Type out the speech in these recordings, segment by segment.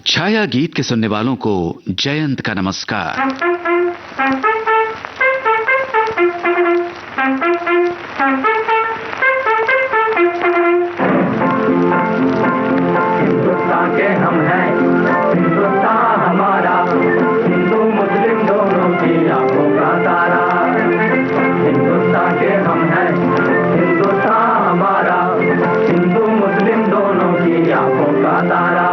छाया गीत के सुनने वालों को जयंत का नमस्कार। हिंदुस्तान के हम हैं, हिंदुस्तान हमारा, हिंदू मुस्लिम दोनों की आंखों का तारा। हिंदुस्तान के हम हैं, हिंदुस्तान हमारा, हिंदू मुस्लिम दोनों की आंखों का तारा।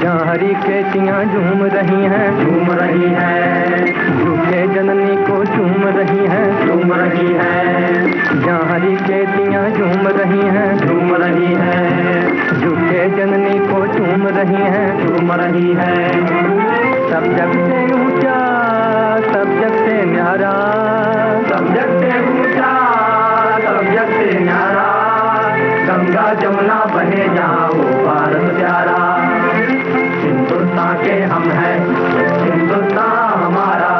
जहाँ हरी खेतियाँ झूम रही हैं, झूम रही हैं, झूठे जननी को झूम रही हैं, झूम रही हैं। जहाँ हरी खेतियाँ झूम रही हैं, झूम रही हैं, झूठे जननी को झूम रही हैं, झूम रही हैं। सब जग से ऊंचा, सब जग से न्यारा, सब जग से ऊंचा, सब जग से न्यारा। गंगा जमुना बहे जहाँ वो भारत प्यारा। हिंदुस्तान के हम हैं, हिंदुस्तान हमारा,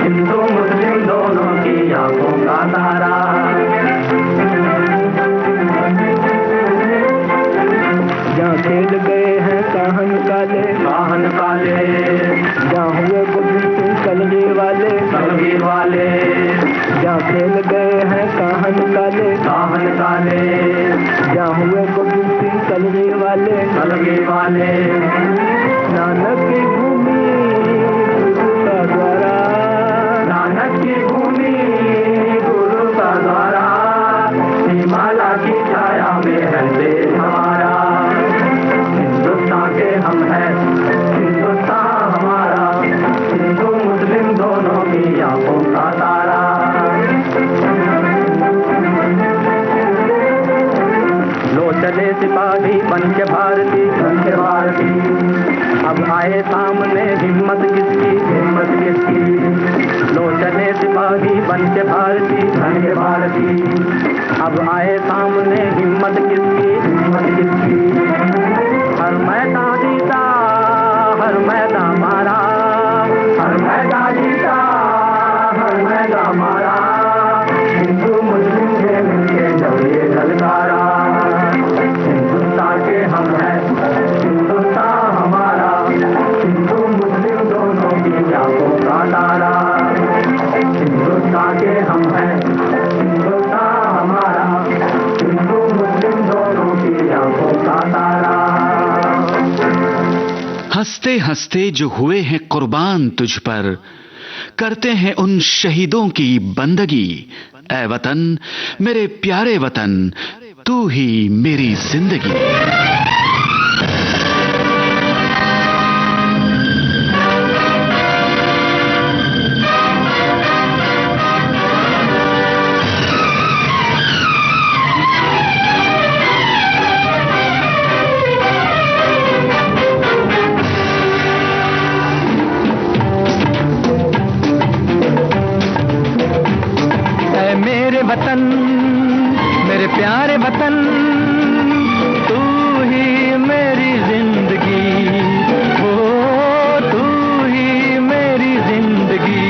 हिंदू मुस्लिम दोनों की आंखों का तारा। जहाँ खेल गए हैं काहन काले, काहन काले, जहाँ हुए गोविंद सिंह कलगी वाले, कलगी वाले। जहाँ खेल गए हैं काहन काले, काहन काले, जहाँ हुए गोविंद सिंह कलगी वाले, कलगी वाले। नानक की भूमि गुरु का द्वारा, नानक की भूमि गुरु का द्वारा। हिमालय की छाया में है देश हमारा। हिंदुस्तान के हम हैं, हिंदुस्तान हमारा, हिंदू मुस्लिम दोनों की आंखों का तारा। लो चले सिपाही पंच भारती, पंच भारती। अब आए सामने हिम्मत किसकी, हिम्मत किसकी। लो चले सिपाही पंच भारती, पंच भारती। अब आए सामने हिम्मत किसकी, हिम्मत किसकी। हर मैदान जीता, हर मैदान मारा, हर मैदान जीता, हर मैदान मारा। हिंदू मुस्लिम के मिलके जब ये ललकारा। हिंदुस्तान के हम हैं, हिंदुस्तान हमारा, हिंदू मुस्लिम दोनों की आंखों का तारा। हिंदुस्तान के हम हैं, हिंदुस्तान हमारा, हिंदू मुस्लिम दोनों की आंखों का तारा। हंसते हंसते जो हुए हैं कुर्बान तुझ पर, करते हैं उन शहीदों की बंदगी। ऐ वतन, मेरे प्यारे वतन, तू ही मेरी जिंदगी। वतन, मेरे प्यारे वतन, तू ही मेरी जिंदगी, ओ तू ही मेरी जिंदगी।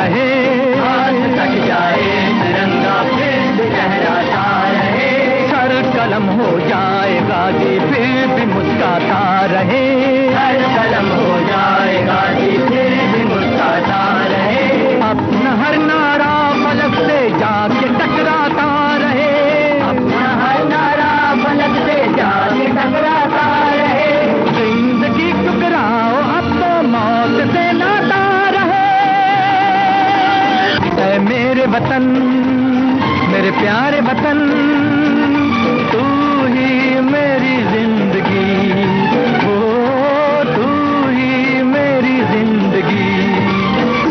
रहे, हाथ कट जाए तिरंगा फिर भी लहराता रहे, सर कलम हो जाए गाजी फिर भी मुस्कुराता रहे, सर कलम हो जाए गाजी फिर भी मुस्कुराता रहे, अपना हर नारा फलक से जाके टकराता रहे, अपना हर नारा फलक से जाके टकराता रहे, जिंदगी टुकराओ अब तो मौत से नाता रहे। ऐ मेरे वतन, मेरे प्यारे वतन, तू ही मेरी जिंदगी, ओ तू ही मेरी जिंदगी,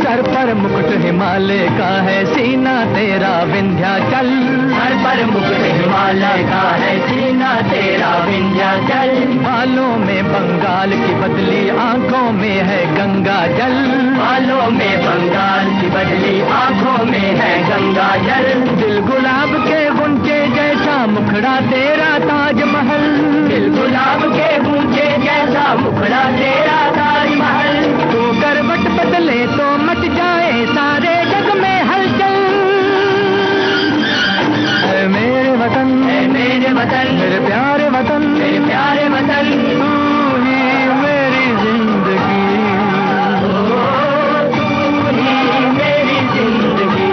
सर पर मुकुट हिमालय का है, सीना तेरा विंध्याचल, सर पर मुकुट हिमालय का है, सीना तेरा विंध्याचल, बालों में बंगाल की बदली, आंखों में है गंगा जल, बालों में बंगाल की बदली, आंखों में है गंगा जल, दिल गुलाब के गुंचे जैसा मुखड़ा तेरा ताजमहल, दिल गुलाब के गुंचे जैसा मुखड़ा तेरा ताजमहल, तू करवट बदले तो मच जाए सारे जग में हलचल। ऐ मेरे वतन, ऐ मेरे वतन, मेरे प्यारे वतन, मेरे प्यारे वतन, तू ही मेरी जिंदगी, तू ही मेरी जिंदगी।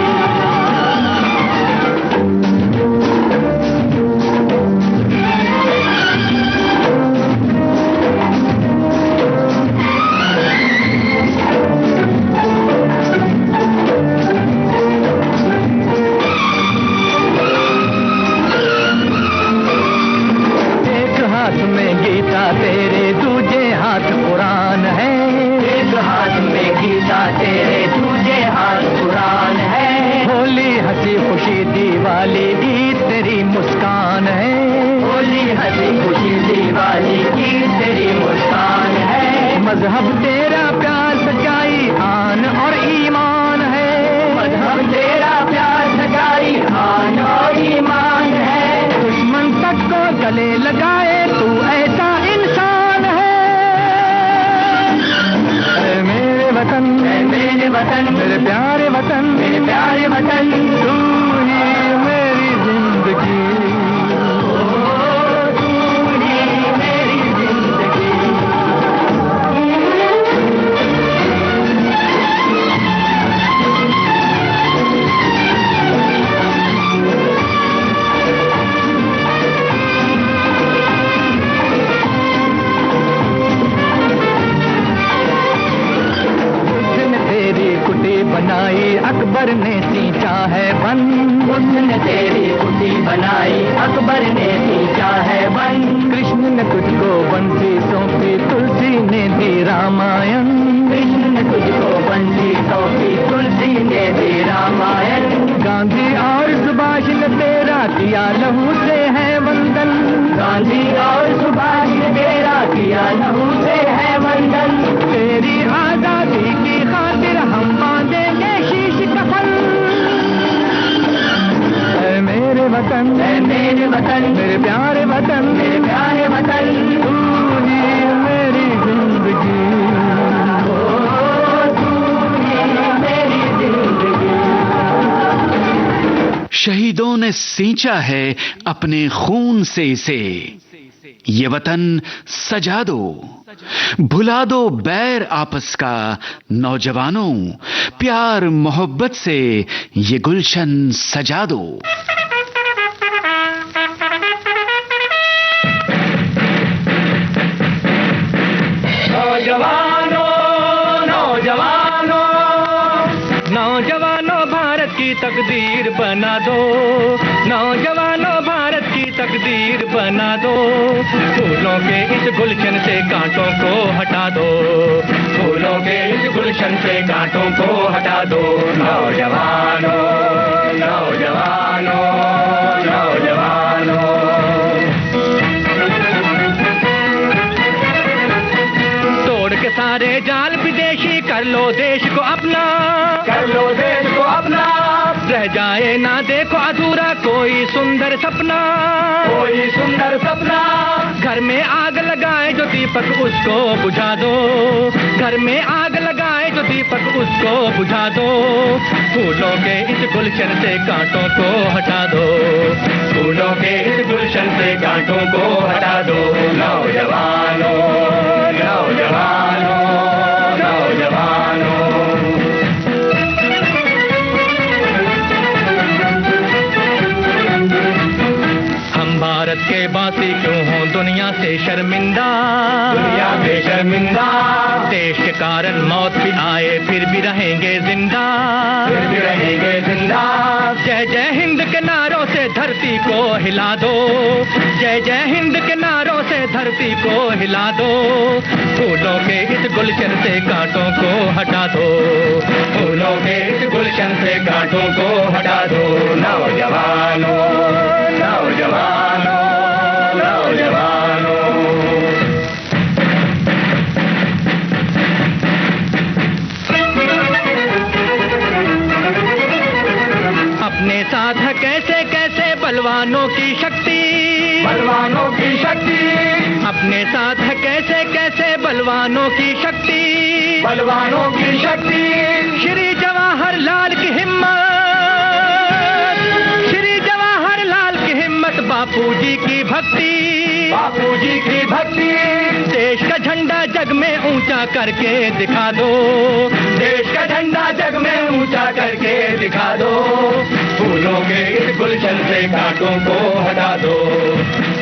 तेरे दूजे हाथ कुरान है, एक हाथ में गीता तेरे दूजे हाथ कुरान है, होली हंसी खुशी दिवाली ईद तेरी मुस्कान है, होली हंसी खुशी दिवाली ईद तेरी मुस्कान है, मजहब तेरा प्यार सच्चाई आन और ईमान है, मजहब तेरा प्यार सच्चाई आन और ईमान है, दुश्मन तक को गले लगाए तू ऐसा इंसान है। ऐ मेरे वतन, ऐ मेरे वतन, मेरे प्यारे वतन, मेरे प्यारे वतन, तू ही मेरी जिंदगी, तू ही मेरी जिंदगी। बनाई अकबर ने सींचा है वन, उसने तेरी कुटी बनाई अकबर ने सींचा है वन, कृष्ण ने तुझको बंसी सौंपी तुलसी ने दी रामायण, कृष्ण ने तुझको बंसी सौंपी तुलसी ने दी रामायण, गांधी और सुभाष ने तेरा किया लहू से है वंदन, गांधी और सुभाष ने तेरा किया लहू से है वंदन, तेरी आजादी की खातिर हम बांधेंगे शीश कफन। ऐ मेरे वतन, ऐ मेरे वतन, मेरे प्यारे वतन, मेरे प्यारे वतन, तू ही मेरी जिंदगी, तू ही मेरी जिंदगी। शहीदों ने सींचा है अपने खून से इसे, ये वतन सजा दो, भुला दो बैर आपस का, नौजवानों प्यार मोहब्बत से ये गुलशन सजा दो। नौजवानों, नौजवानों, नौजवानों भारत की तकदीर बना दो, नौजवानों भारत की तकदीर बना दो, फूलों के इस गुलशन से कांटों को हटा दो, फूलों के इस गुलशन से कांटों को हटा दो, नौजवानों, नौजवानों, नौजवानों। तोड़ के सारे जाल विदेशी कर लो देश को अपना, कर लो देश को अपना, रह जाए ना देखो अधूरा कोई सुंदर सपना, कोई सुंदर सपना। घर में आग लगाए जो दीपक उसको बुझा दो, घर में आग लगाए जो दीपक उसको बुझा दो। फूलों के इस गुलशन से कांटों को हटा दो, फूलों के इस गुलशन से कांटों को हटा दो। नौजवानों नौजवानों नौजवानों। भारत के बासी क्यों हों दुनिया से शर्मिंदा, दुनिया से शर्मिंदा। देश के कारण मौत भी आए फिर भी रहेंगे जिंदा, फिर भी रहेंगे जिंदा। जय जय हिंद के नारों से धरती को हिला दो, जय जय हिंद के नारों से धरती को हिला दो। फूलों के इस गुलशन से कांटों को हटा दो, फूलों के इस गुलशन से कांटों को हटा दो। नौजवानों नौजवानों नौजवानों। अपने साथ है कैसे कैसे बलवानों की शक्ति, बलवानों की शक्ति। अपने साथ है कैसे कैसे बलवानों की शक्ति, बलवानों की शक्ति। श्री जवाहरलाल की हिम्मत, बापूजी की भक्ति, बापूजी की भक्ति। देश का झंडा जग में ऊंचा करके दिखा दो, देश का झंडा जग में ऊंचा करके दिखा दो। फूलों के इस गुलशन से कांटों को हटा दो,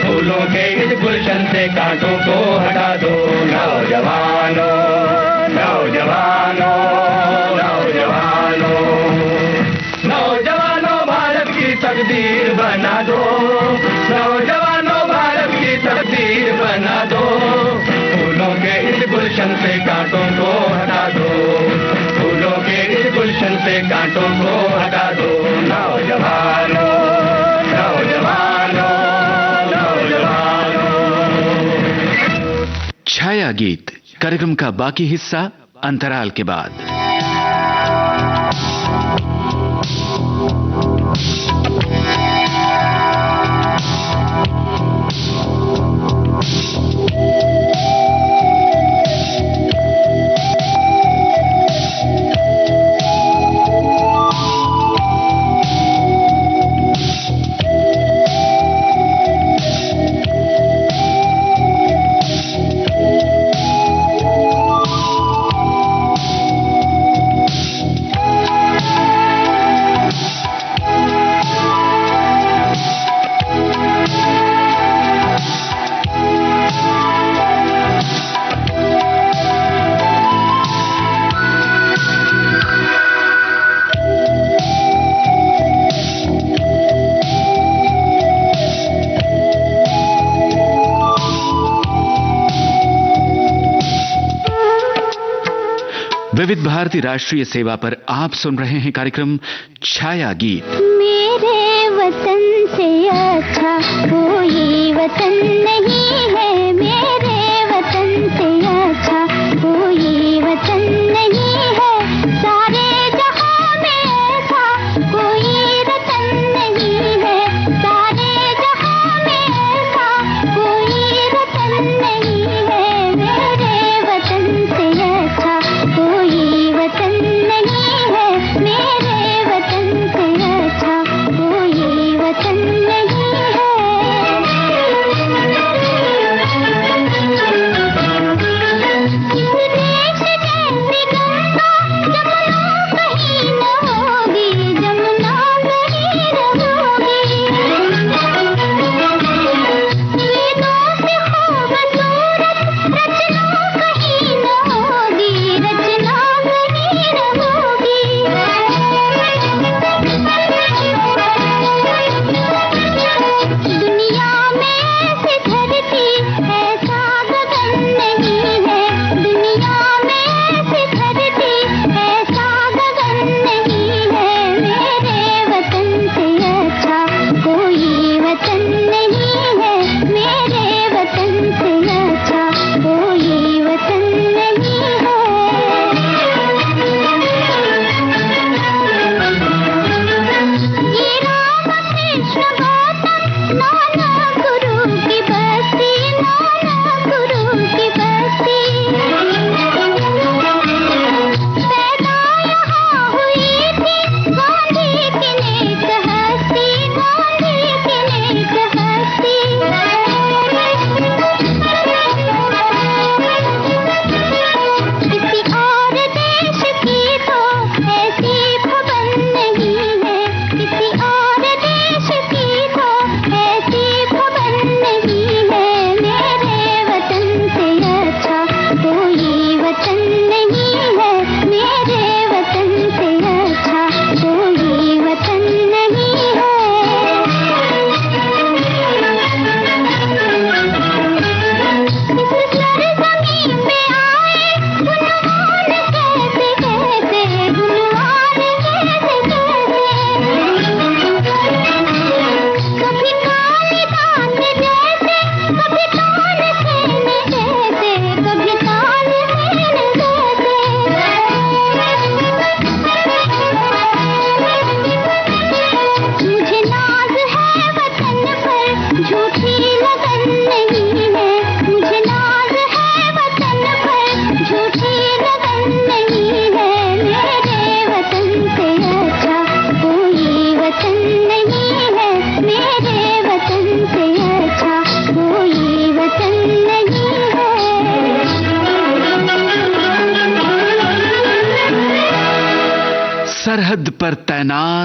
फूलों के इस गुलशन से कांटों को हटा दो। नौजवानों नौजवानों नौजवानों नौजवानों। भारत की तकदीर बना दो, नौजवानों भारत की तकदीर बना दो। फूलों के इस गुलशन से कांटों को हटा दो, फूलों के इस गुलशन से कांटों को हटा दो। नौजवानों नौजवानों नौजवानों। छाया गीत कार्यक्रम का बाकी हिस्सा अंतराल के बाद। विविध भारती राष्ट्रीय सेवा पर आप सुन रहे हैं कार्यक्रम छाया गीत। मेरे वतन से अच्छा कोई वतन नहीं है, मेरे वतन से अच्छा कोई वतन नहीं है। सारे जहां में ऐसा कोई रतन नहीं है, सारे जहां में ऐसा कोई रतन नहीं है। मेरे वतन से अच्छा कोई वतन नहीं है, मेरे वतन से अच्छा कोई वतन नहीं है।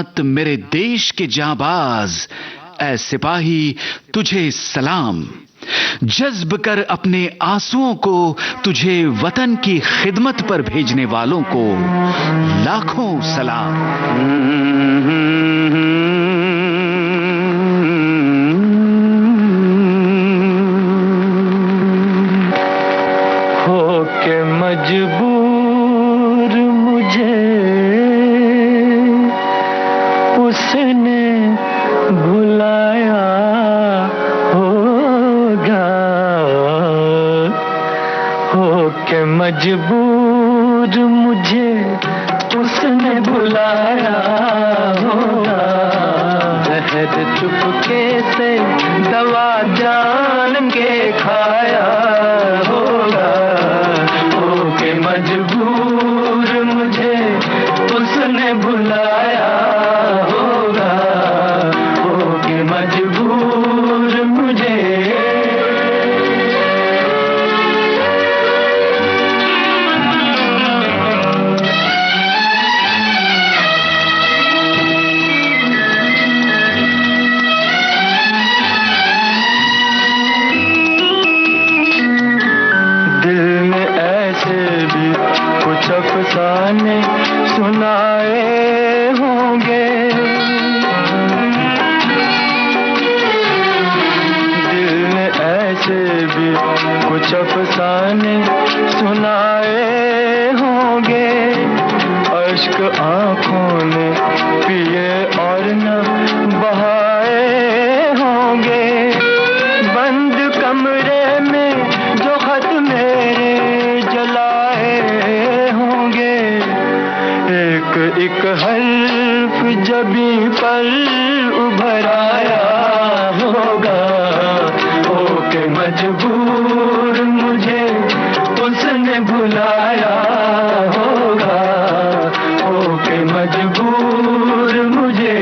साथ मेरे देश के जाबाज, ऐ सिपाही तुझे सलाम। जज्ब कर अपने आंसुओं को तुझे वतन की खिदमत पर भेजने वालों को लाखों सलाम। हो के मजबूर मुझे उसने भुलाया होगा, हो के मजबूर मुझे उसने भुलाया होगा। जहर चुपके से दवा जान के खाया होगा, हो के मजबूर मुझे उसने भुलाया होगा, हो के मजबूर मुझे। कुछ अफसाने सुनाए होंगे, दिल ने ऐसे भी कुछ अफसाने सुनाए होंगे। अश्क आंखों ने पिए और न बहाए होंगे। बंद कमरे में जो खत मेरे जलाए होंगे, एक एक हर्फ जबी पर उभर आया होगा। हो के मजबूर मुझे उसने भुलाया होगा, हो के मजबूर मुझे।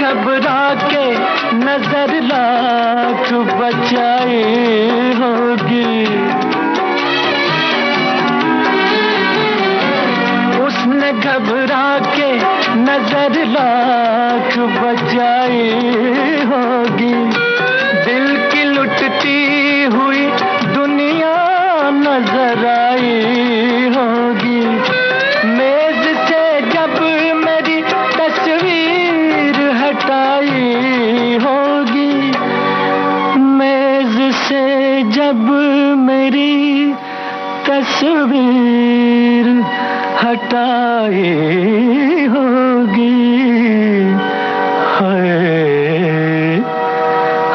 घबरा के नजर लाख बचाई होगी, उसने घबरा के नजर लाख बचाई होगी। दिल की लुटती हुई दुनिया नजर आई होगी। मेज से जब मेरी तस्वीर हटाई होगी, मेज से जब मेरी तस्वीर हटाई होगी।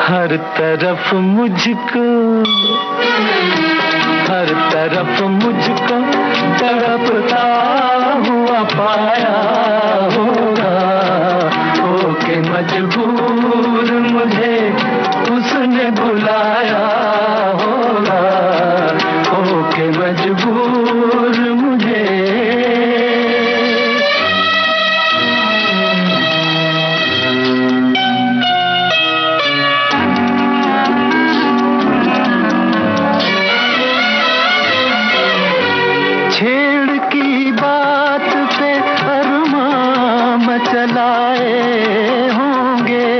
हर तरफ मुझको, हर तरफ मुझको तड़पता हुआ पाया होगा। हो के मजबूर मुझे उसने बुलाया होगा, हो के मजबूर मुझे। छेड़ की बात पे अरमां मचलाए होंगे,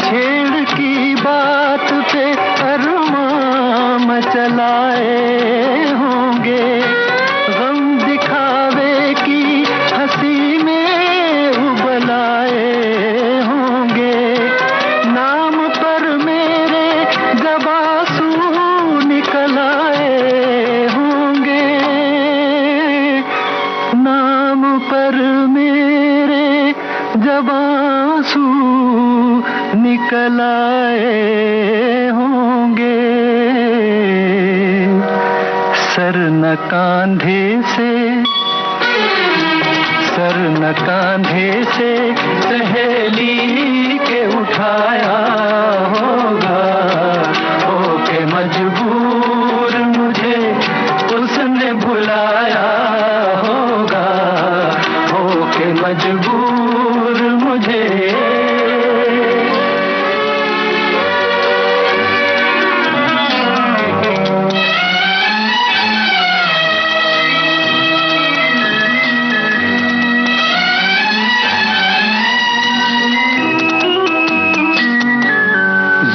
छेड़ की बात पे अरमां मचलाए होंगे। गम दिखावे की हंसी में उबलाए होंगे। नाम पर मेरे जब आंसू निकल आए होंगे, नाम पर मेरे जब आंसू निकल आए होंगे। सर न कांधे से, सर न कांधे से सहेली के उठाया होगा। हो के मजबूर मुझे उसने भुलाया होगा, मजबूर मुझे।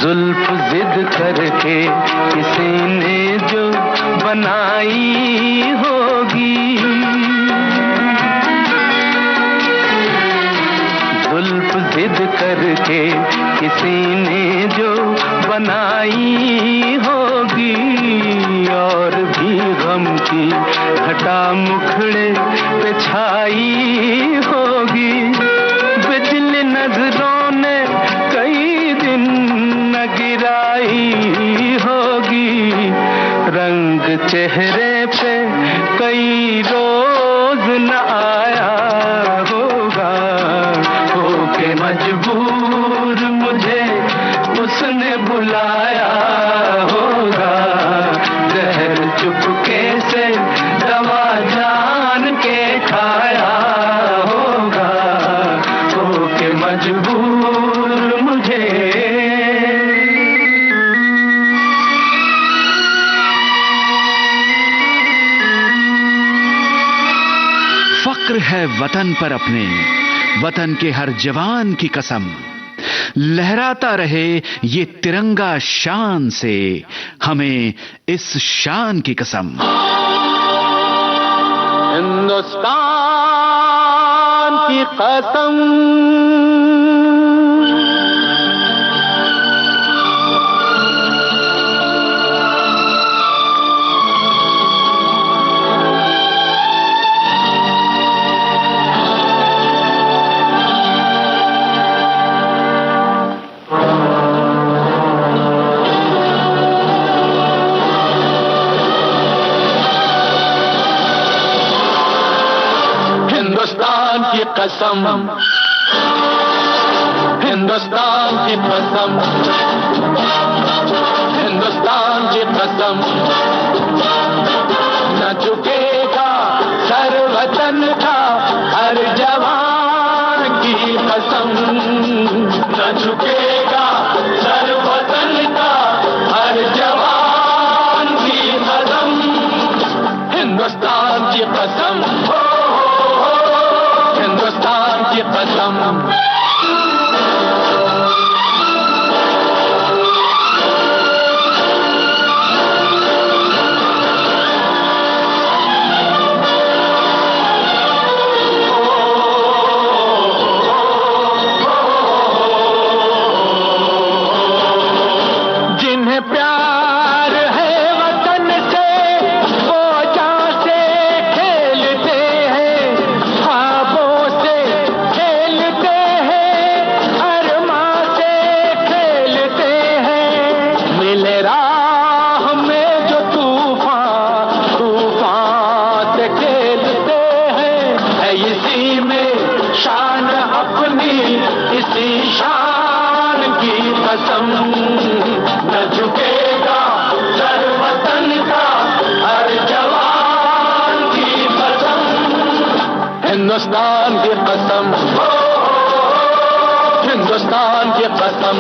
जुल्फ जिद करके किसी ने जो बनाई होगी, जुल्फ जिद करके किसी ने जो बनाई होगी, और भी गम की घटा मुखड़े पे छाई होगी। बिजली नजरों ने कई दिन न गिराई होगी, रंग चेहरे पे कई रोज न आया होगा। होके मजबूर मुझे उसने बुलाया होगा, जहर चुपके से दवा जान के खाया होगा। होके मजबूर मुझे। फक्र है वतन पर अपने, वतन के हर जवान की कसम, लहराता रहे ये तिरंगा शान से, हमें इस शान की कसम। हिंदुस्तान की कसम, हिंदुस्तान की कसम, हिंदुस्तान की कसम, हिंदुस्तान की कसम, न झुकेगा सर वतन का हर जवान की कसम, न झुकेगा सर वतन का हर जवान की कसम। हिंदुस्तान की कसम, हिंदुस्तान की कसम। जिन्हें प्यार है वतन से, वो जान से खेलते हैं, ख्वाबों से खेलते हैं, अरमां से खेलते हैं। मिले राह में जो तूफान, तूफान से खेलते हैं। है इसी में शान अपनी, इसी शान की कसम, न झुकेगा सर वतन का हर जवान की कसम। हिंदुस्तान की कसम, हिंदुस्तान की कसम।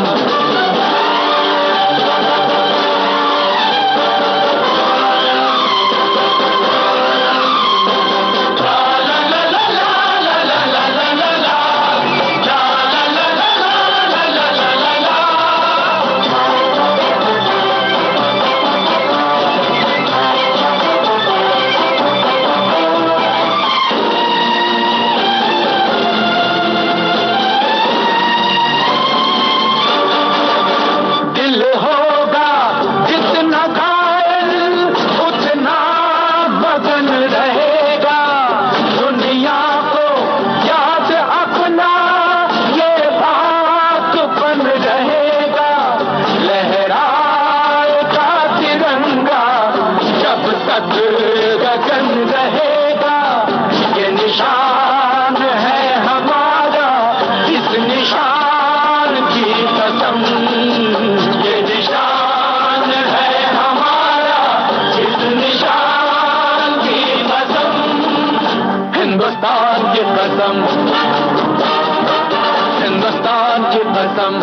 हिंदुस्तान की कसम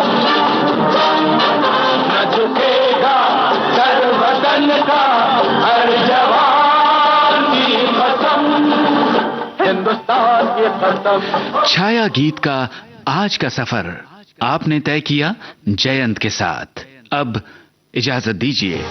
न झुकेगा सर वतन का हर जवान की कसम, हिंदुस्तान की कसम। छाया गीत का आज का सफर आपने तय किया जयंत के साथ। अब इजाजत दीजिए।